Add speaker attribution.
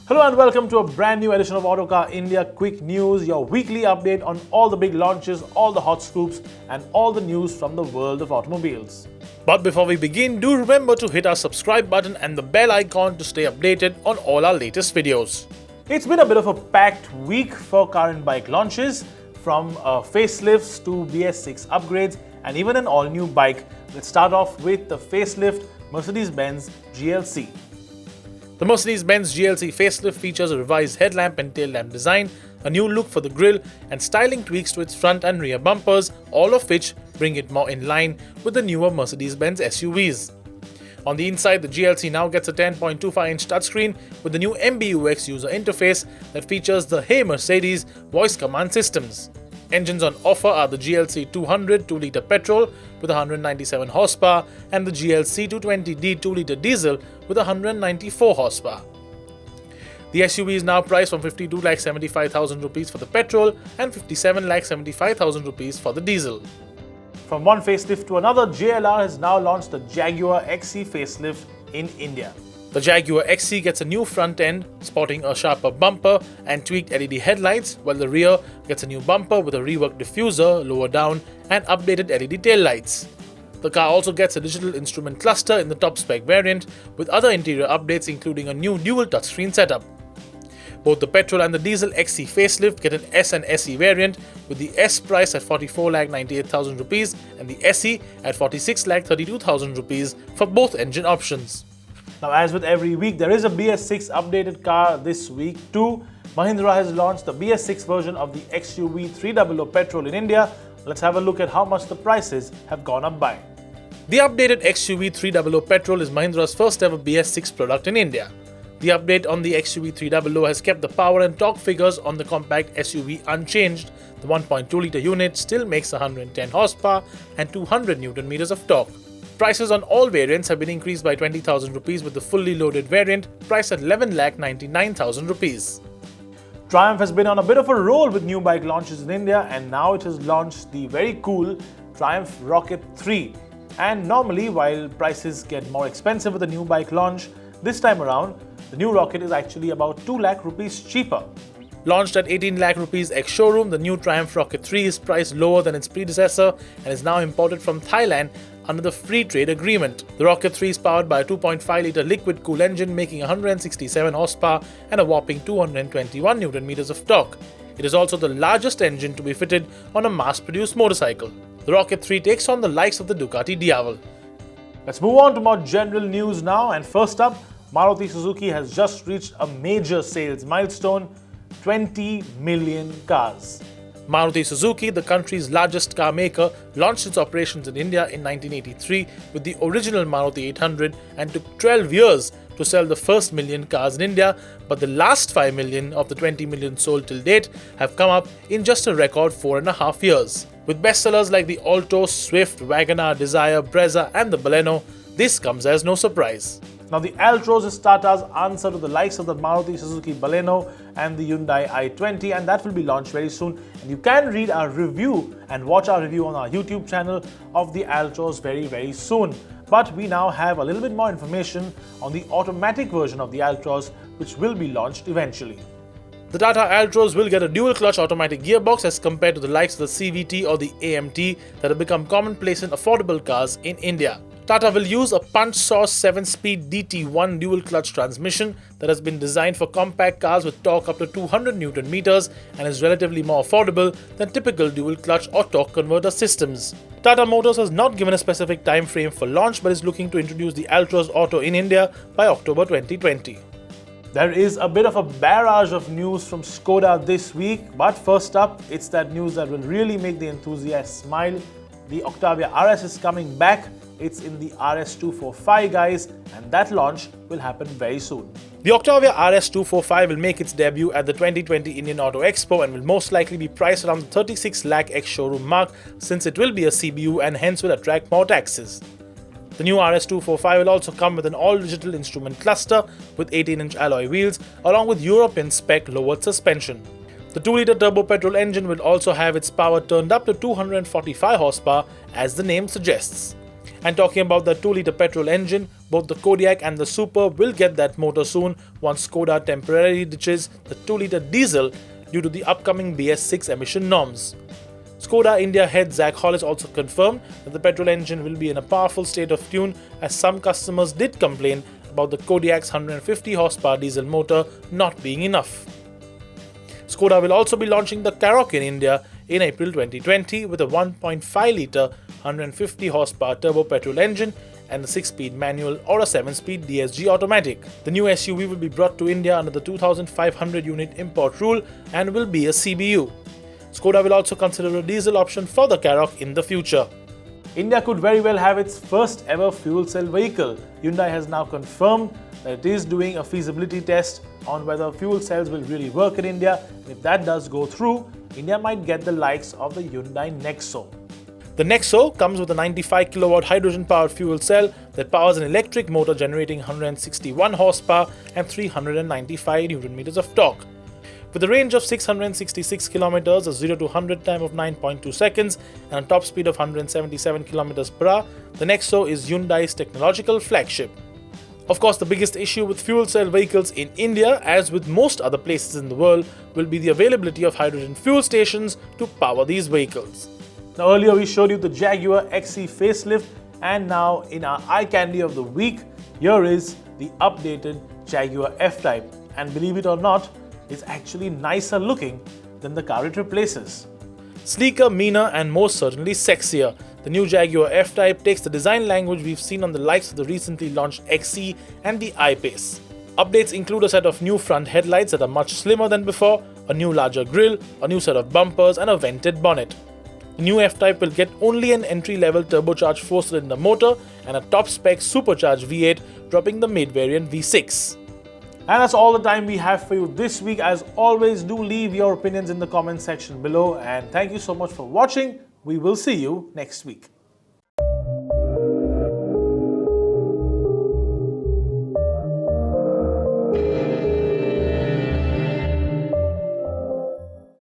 Speaker 1: Hello and welcome to a brand new edition of Autocar India Quick News, your weekly update on all the big launches, all the hot scoops and all the news from the world of automobiles. But before we begin, do remember to hit our subscribe button and the bell icon to stay updated on all our latest videos. It's been a bit of a packed week for car and bike launches, from facelifts to BS6 upgrades and even an all-new bike. Let's start off with the facelift Mercedes-Benz GLC. The Mercedes-Benz GLC facelift features a revised headlamp and tail lamp design, a new look for the grille, and styling tweaks to its front and rear bumpers, all of which bring it more in line with the newer Mercedes-Benz SUVs. On the inside, the GLC now gets a 10.25-inch touchscreen with the new MBUX user interface that features the Hey Mercedes voice command systems. Engines on offer are the GLC 200 2-litre petrol with 197 horsepower and the GLC 220D 2-litre diesel with 194 horsepower. The SUV is now priced from 52,75,000 rupees for the petrol and 57,75,000 rupees for the diesel. From one facelift to another, JLR has now launched the Jaguar XE facelift in India. The Jaguar XE gets a new front end, sporting a sharper bumper and tweaked LED headlights, while the rear gets a new bumper with a reworked diffuser lower down and updated LED taillights. The car also gets a digital instrument cluster in the top spec variant, with other interior updates including a new dual touchscreen setup. Both the petrol and the diesel XE facelift get an S and SE variant, with the S price at 44,98,000 rupees and the SE at 46,32,000 rupees for both engine options. Now, as with every week, there is a BS6 updated car this week too. Mahindra has launched the BS6 version of the XUV 300 petrol in India. Let's have a look at how much the prices have gone up by. The updated XUV 300 petrol is Mahindra's first ever BS6 product in India. The update on the XUV 300 has kept the power and torque figures on the compact SUV unchanged. The 1.2-litre unit still makes 110 horsepower and 200 Newton meters of torque. Prices on all variants have been increased by 20,000 rupees, with the fully loaded variant priced at 11,99,000 rupees. Triumph has been on a bit of a roll with new bike launches in India, and now it has launched the very cool Triumph Rocket 3. And normally, while prices get more expensive with a new bike launch, this time around the new Rocket is actually about 2 lakh rupees cheaper. Launched at 18 lakh rupees ex-showroom, the new Triumph Rocket 3 is priced lower than its predecessor and is now imported from Thailand under the free trade agreement. The Rocket 3 is powered by a 2.5-litre liquid-cooled engine making 167 horsepower and a whopping 221 Newton meters of torque. It is also the largest engine to be fitted on a mass-produced motorcycle. The Rocket 3 takes on the likes of the Ducati Diavel. Let's move on to more general news now, and first up, Maruti Suzuki has just reached a major sales milestone: 20 million cars. Maruti Suzuki, the country's largest car maker, launched its operations in India in 1983 with the original Maruti 800 and took 12 years to sell the first million cars in India, but the last 5 million of the 20 million sold till date have come up in just a record 4.5 years. With bestsellers like the Altroz, Swift, Wagoner, Desire, Brezza and the Baleno, this comes as no surprise. Now, the Altroz is Tata's answer to the likes of the Maruti Suzuki Baleno and the Hyundai i20, and that will be launched very soon. And you can read our review and watch our review on our YouTube channel of the Altroz very soon. But we now have a little bit more information on the automatic version of the Altroz, which will be launched eventually. The Tata Altroz will get a dual-clutch automatic gearbox as compared to the likes of the CVT or the AMT that have become commonplace in affordable cars in India. Tata will use a punch-sauce 7-speed DT1 dual-clutch transmission that has been designed for compact cars with torque up to 200 Newton meters and is relatively more affordable than typical dual-clutch or torque converter systems. Tata Motors has not given a specific time frame for launch, but is looking to introduce the Altroz Auto in India by October 2020. There is a bit of a barrage of news from Skoda this week, but first up, it's that news that will really make the enthusiasts smile. The Octavia RS is coming back. It's in the RS245, guys, and that launch will happen very soon. The Octavia RS245 will make its debut at the 2020 Indian Auto Expo and will most likely be priced around the 36 lakh ex-showroom mark, since it will be a CBU and hence will attract more taxes. The new RS245 will also come with an all-digital instrument cluster with 18-inch alloy wheels along with European spec lowered suspension. The 2-litre turbo petrol engine will also have its power turned up to 245 horsepower as the name suggests. And talking about the 2-litre petrol engine, both the Kodiaq and the Superb will get that motor soon once Skoda temporarily ditches the 2-litre diesel due to the upcoming BS6 emission norms. Skoda India head Zach Hollis also confirmed that the petrol engine will be in a powerful state of tune, as some customers did complain about the Kodiaq's 150 horsepower diesel motor not being enough. Skoda will also be launching the Karoq in India in April 2020 with a 1.5-litre 150 horsepower turbo petrol engine and a 6-speed manual or a 7-speed DSG automatic. The new SUV will be brought to India under the 2,500 unit import rule and will be a CBU. Skoda will also consider a diesel option for the Karoq in the future. India could very well have its first ever fuel cell vehicle. Hyundai has now confirmed that it is doing a feasibility test on whether fuel cells will really work in India. And if that does go through, India might get the likes of the Hyundai Nexo. The Nexo comes with a 95 kilowatt hydrogen powered fuel cell that powers an electric motor generating 161 horsepower and 395 Newton meters of torque. With a range of 666 kilometers, a 0 to 100 time of 9.2 seconds, and a top speed of 177 kilometers per hour, the Nexo is Hyundai's technological flagship. Of course, the biggest issue with fuel cell vehicles in India, as with most other places in the world, will be the availability of hydrogen fuel stations to power these vehicles. Now, earlier we showed you the Jaguar XE facelift, and now in our eye candy of the week, here is the updated Jaguar F-Type. And believe it or not, it's actually nicer looking than the car it replaces. Sleeker, meaner, and most certainly sexier, the new Jaguar F-Type takes the design language we've seen on the likes of the recently launched XE and the I-Pace. Updates include a set of new front headlights that are much slimmer than before, a new larger grille, a new set of bumpers, and a vented bonnet. The new F-Type will get only an entry-level turbocharged 4-cylinder motor and a top-spec supercharged V8, dropping the mid-variant V6. And that's all the time we have for you this week. As always, do leave your opinions in the comment section below, and thank you so much for watching. We will see you next week.